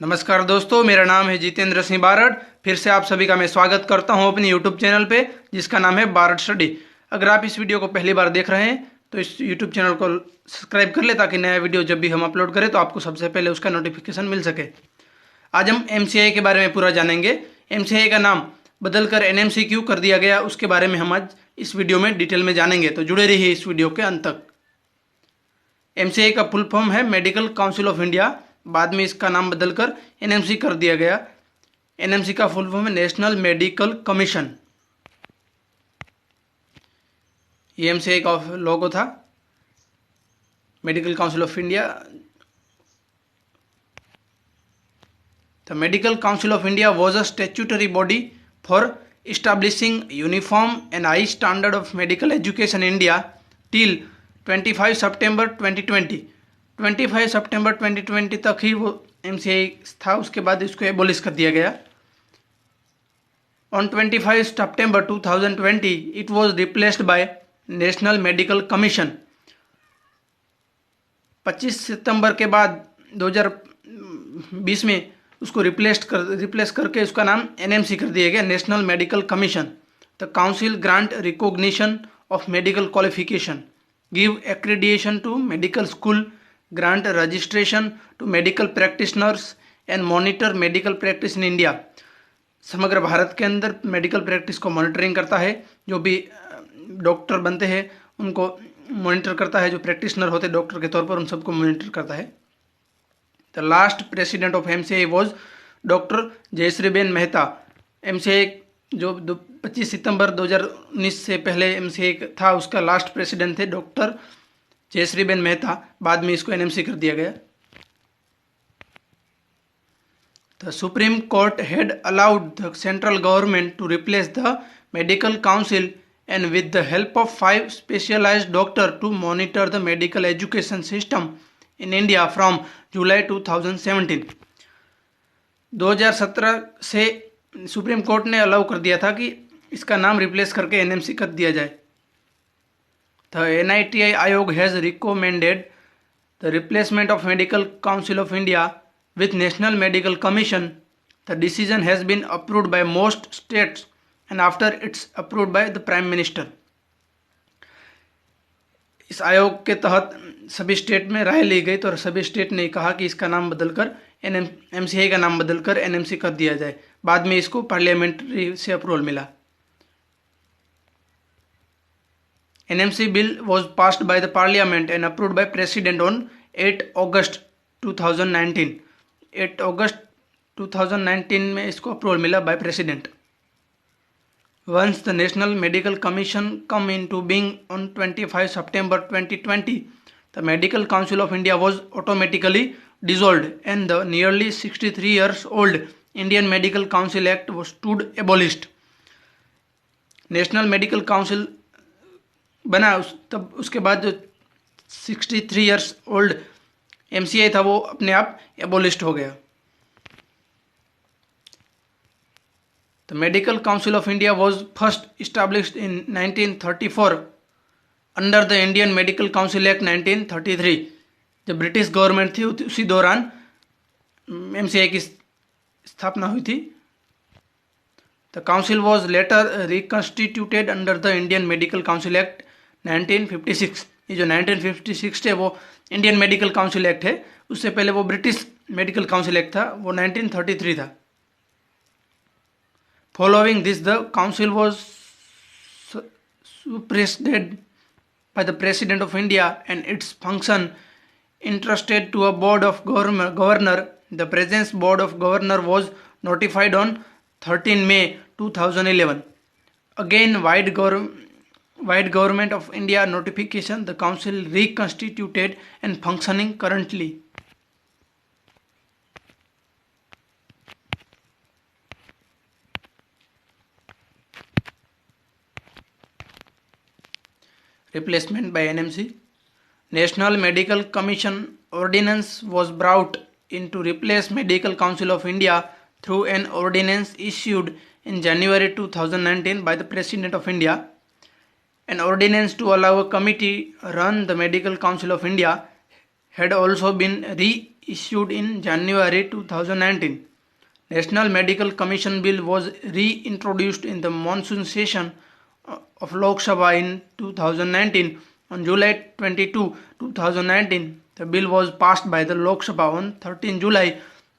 नमस्कार दोस्तों, मेरा नाम है जितेंद्र सिंह बारड़। फिर से आप सभी का मैं स्वागत करता हूं अपने YouTube चैनल पे, जिसका नाम है बारड़ स्टडी। अगर आप इस वीडियो को पहली बार देख रहे हैं तो इस YouTube चैनल को सब्सक्राइब कर ले, ताकि नया वीडियो जब भी हम अपलोड करें तो आपको सबसे पहले उसका नोटिफिकेशन मिल सके। आज हम MCI के बारे में पूरा जानेंगे। MCI का नाम बदलकर NMC क्यों कर दिया गया, उसके बारे में हम आज इस वीडियो में डिटेल में जानेंगे, तो जुड़े रहिए इस वीडियो के अंत तक। MCI का फुल फॉर्म है मेडिकल काउंसिल ऑफ इंडिया। बाद में इसका नाम बदलकर NMC कर दिया गया। NMC का फुल फॉर्म है नेशनल मेडिकल कमीशन। ये MCI का लोगो था, medical council of India. The Medical Council of India was a statutory body for establishing uniform and high standard of medical education in India till 25 September 2020। 25 सितंबर 2020 तक ही वो MCI था, उसके बाद इसको abolish कर दिया गया। On 25 September 2020 it was replaced by National Medical Commission। 25 सितंबर के बाद 2020 में उसको रिप्लेस करके उसका नाम NMC कर दिया गया, national medical commission. The council grant recognition of medical qualification, give accreditation to medical school, grant registration to medical practitioners and monitor medical practice in India. समग्र भारत के अंदर मेडिकल प्रैक्टिस को मॉनिटरिंग करता है। जो भी डॉक्टर बनते हैं उनको मॉनिटर करता है, जो प्रैक्टिशनर होते हैं डॉक्टर के तौर पर उन सबको मॉनिटर करता है। The last president of MCI was doctor Jayshreeben Mehta. MCI जो 25 सितंबर 2019 से पहले MCI था, उसका लास्ट प्रेसिडेंट थे डॉक्टर जयश्रीबेन मेहता। बाद में इसको NMC कर दिया गया। The supreme court had allowed the central government to replace the medical council and with the help of 5 specialized doctors to monitor the medical education system in India from July 2017। 2017 से supreme court ने allow कर दिया था कि इसका नाम replace करके NMC कर दिया जाए। The NITI आयोग has recommended the replacement of Medical Council of India with National Medical Commission। The decision has been approved by most states and after it's approved by the Prime Minister। इस आयोग के तहत सभी state में राय ली गई, तो सभी स्टेट ने कहा कि इसका नाम बदलकर MCI का नाम बदलकर NMC कर दिया जाए। बाद में इसको पार्लियामेंट्री से अप्रूवल मिला। NMC bill was passed by the parliament and approved by president on 8 August 2019। 8 अगस्त 2019 में इसको अप्रूवल मिला by president. Once the National Medical Commission come into being on 25 September 2020, the Medical Council of India was automatically dissolved and the nearly 63 years old Indian Medical Council Act was stood abolished। National medical council बना तब उसके बाद जो 63 years old MCI था वो अपने आप एबोलिस्ट हो गया। The Medical Council of India was first established in 1934 under the Indian Medical Council Act 1933। जब ब्रिटिश गवर्नमेंट थी उसी दौरान MCI की स्थापना हुई थी। The council was later reconstituted under the Indian Medical Council Act 1956। ये जो 1956 है वो इंडियन मेडिकल काउंसिल एक्ट है, उससे पहले वो ब्रिटिश मेडिकल काउंसिल एक्ट था, वो 1933 था। Following this, the council was superseded by the President of India and its function entrusted to a board of governor। The present board of governor was notified on 13 May 2011। Again, wide government of India notification, the council reconstituted and functioning currently। Replacement by NMC। National Medical Commission Ordinance was brought in to replace Medical Council of India through an ordinance issued in January 2019 by the President of India। An ordinance to allow a committee run the Medical Council of India had also been reissued in January 2019. National Medical Commission Bill was reintroduced in the monsoon session of Lok Sabha in 2019. On July 22, 2019, the bill was passed by the Lok Sabha on 13 July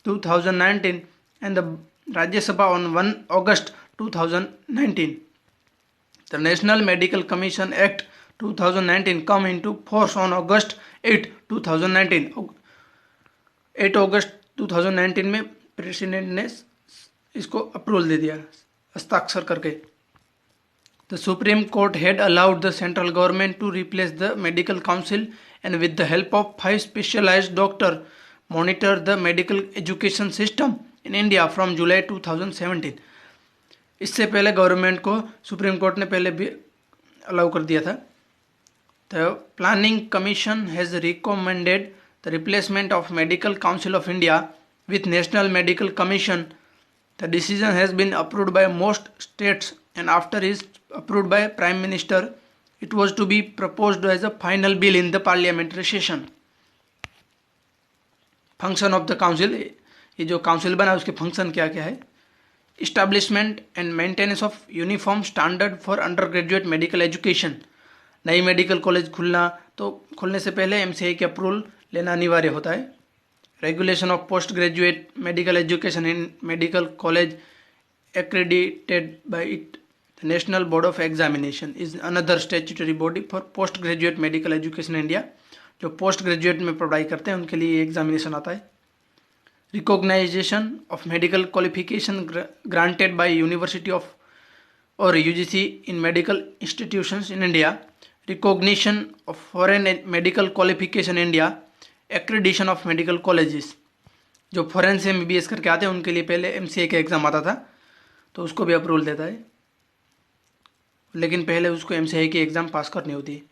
2019 and the Rajya Sabha on 1 August 2019. The National Medical Commission Act 2019 come into force on August 8, 2019. 8 अगस्त 2019 में president ने इसको approval दे दिया हस्ताक्षर करके. The Supreme Court had allowed the central government to replace the medical council and with the help of 5 specialized doctors monitor the medical education system in India from July 2017. इससे पहले government को supreme court ने पहले भी allow कर दिया था. The Planning Commission has recommended the replacement of Medical Council of India with National Medical Commission. The decision has been approved by most states and after is approved by Prime Minister, it was to be proposed as a final bill in the parliamentary session. Function of the council, ये जो council बना उसके function क्या क्या है. Establishment and maintenance of uniform standard for undergraduate medical education. नई medical college खुलने से पहले MCI के अप्रूवल लेना अनिवार्य होता है. Regulation of post graduate medical education in medical college accredited by it. The National Board of Examination is another statutory body for post graduate medical education in India. जो post graduate में पढ़ाई करते हैं उनके लिए एग्जामिनेशन आता है. Recognition of medical qualification granted by University of or UGC in medical institutions in India. Recognition of foreign medical qualification in India. Accreditation of medical colleges. जो फॉरेन से MBBS करके आते हैं उनके लिए पहले MCA का एग्ज़ाम आता था तो उसको भी अप्रूवल देता है, लेकिन पहले उसको MCI की एग्ज़ाम पास करनी होती है.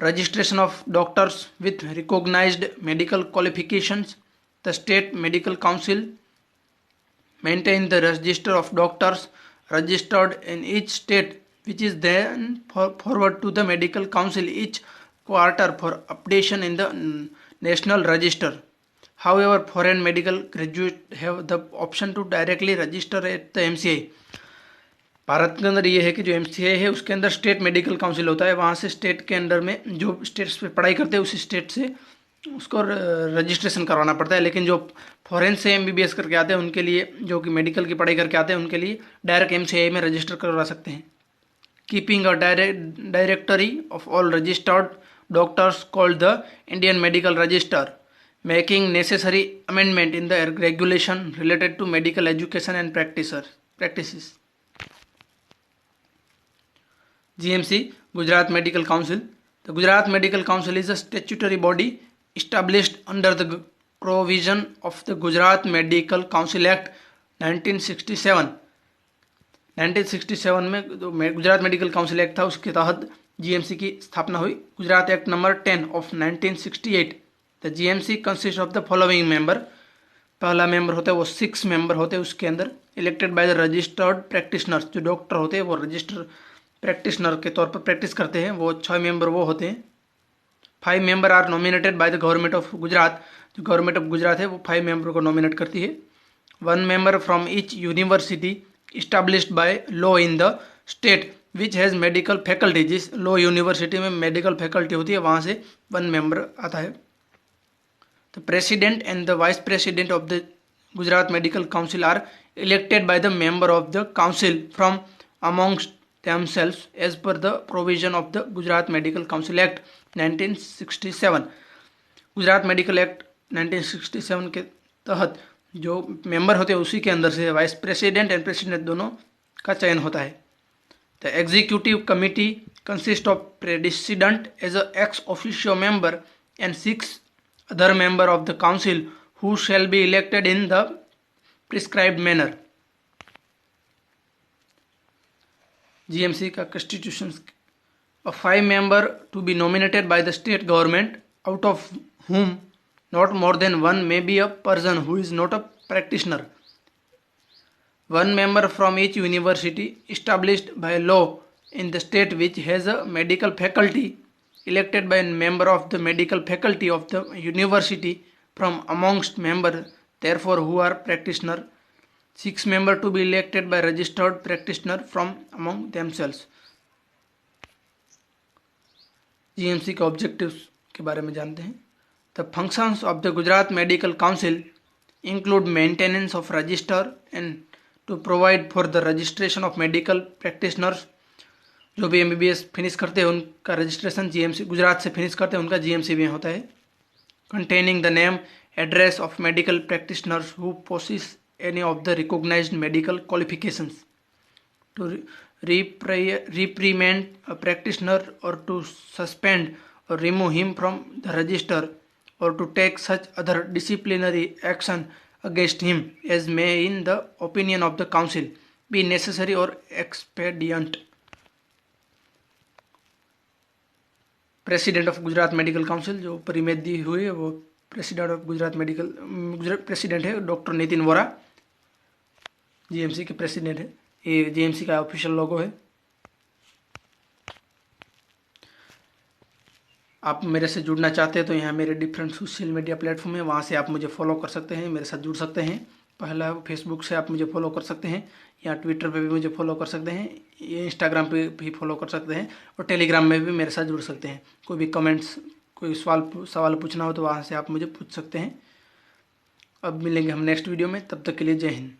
Registration of doctors with recognised medical qualifications. The state medical council maintain the register of doctors registered in each state, which is then forward to the medical council each quarter for updation in the national register. However, foreign medical graduates have the option to directly register at the MCI. Bharat के अंदर ये है कि जो MCI है उसके अंदर state medical council होता है, वहाँ से स्टेट के अंडर में जो स्टेट्स पे पढ़ाई करते हैं उसी स्टेट से उसको रजिस्ट्रेशन करवाना पड़ता है. लेकिन जो फॉरेन से MBBS करके आते हैं उनके लिए, जो कि मेडिकल की पढ़ाई करके आते हैं उनके लिए डायरेक्ट MCI में रजिस्टर करवा सकते हैं. Keeping a directory of all registered doctors called the Indian medical register. Making necessary amendment in the regulation related to medical education and practices. GMC, Gujarat Medical Council. The Gujarat Medical Council is a statutory body established under the provision of the Gujarat Medical Council Act 1967. 1967 में जो Gujarat medical council act था उसके तहत GMC की स्थापना हुई. Gujarat act number 10 of 1968. The GMC consist of the following member. पहला member होता है वो 6 मेंबर होते हैं उसके अंदर, elected by the registered practitioners. जो डॉक्टर होते हैं वो रजिस्टर प्रैक्टिशनर के तौर पर प्रैक्टिस करते हैं, वो 6 मेंबर वो होते हैं. 5 member are nominated by the government of Gujarat. जो गवर्नमेंट ऑफ गुजरात है वो 5 मेंबर को नॉमिनेट करती है. 1 member from each university established by law in the state which has medical faculty. जिस लॉ यूनिवर्सिटी में मेडिकल फैकल्टी होती है वहाँ से 1 मेंबर आता है. The president and the vice president of the Gujarat medical council are elected by the member of the council from amongst themselves as per the provision of the Gujarat Medical Council Act 1967. Gujarat medical act 1967 के तहत जो member होते हैं उसी के अंदर से vice president and president दोनों का चयन होता है. The executive committee consist of president as a ex officio member and 6 other member of the council who shall be elected in the prescribed manner. GMC का constitution, a 5 member to be nominated by the state government, out of whom not more than 1 may be a person who is not a practitioner. 1 member from each university established by law in the state which has a medical faculty elected by a member of the medical faculty of the university from amongst member therefore who are practitioner. 6 member to be elected by registered practitioner from among themselves. GMC के objectives के बारे में जानते हैं. The functions of the Gujarat Medical Council include maintenance of register and to provide for the registration of medical practitioners. जो भी MBBS finish करते हैं उनका रजिस्ट्रेशन जीएमसी गुजरात से फिनिश करते हैं उनका जीएमसी में होता है. Containing the name address of medical practitioners who possess any of the recognised medical qualifications to reprimand a practitioner or to suspend or remove him from the register or to take such other disciplinary action against him as may in the opinion of the council be necessary or expedient. President of Gujarat medical council जो परिमेद दी हुई है वो president of Gujarat president है doctor Nitin Vora. GMC के president है. ये GMC का official लोगो है. आप मेरे से जुड़ना चाहते हैं तो यहाँ मेरे डिफरेंट सोशल मीडिया प्लेटफॉर्म है, वहाँ से आप मुझे फॉलो कर सकते हैं, मेरे साथ जुड़ सकते हैं. पहला फेसबुक से आप मुझे फॉलो कर सकते हैं या ट्विटर पे भी मुझे फॉलो कर सकते हैं, ये इंस्टाग्राम पे भी फॉलो कर सकते हैं और टेलीग्राम में भी मेरे साथ जुड़ सकते हैं. कोई भी कमेंट्स कोई सवाल पूछना हो तो वहाँ से आप मुझे पूछ सकते हैं. अब मिलेंगे हम नेक्स्ट वीडियो में, तब तक के लिए जय हिंद.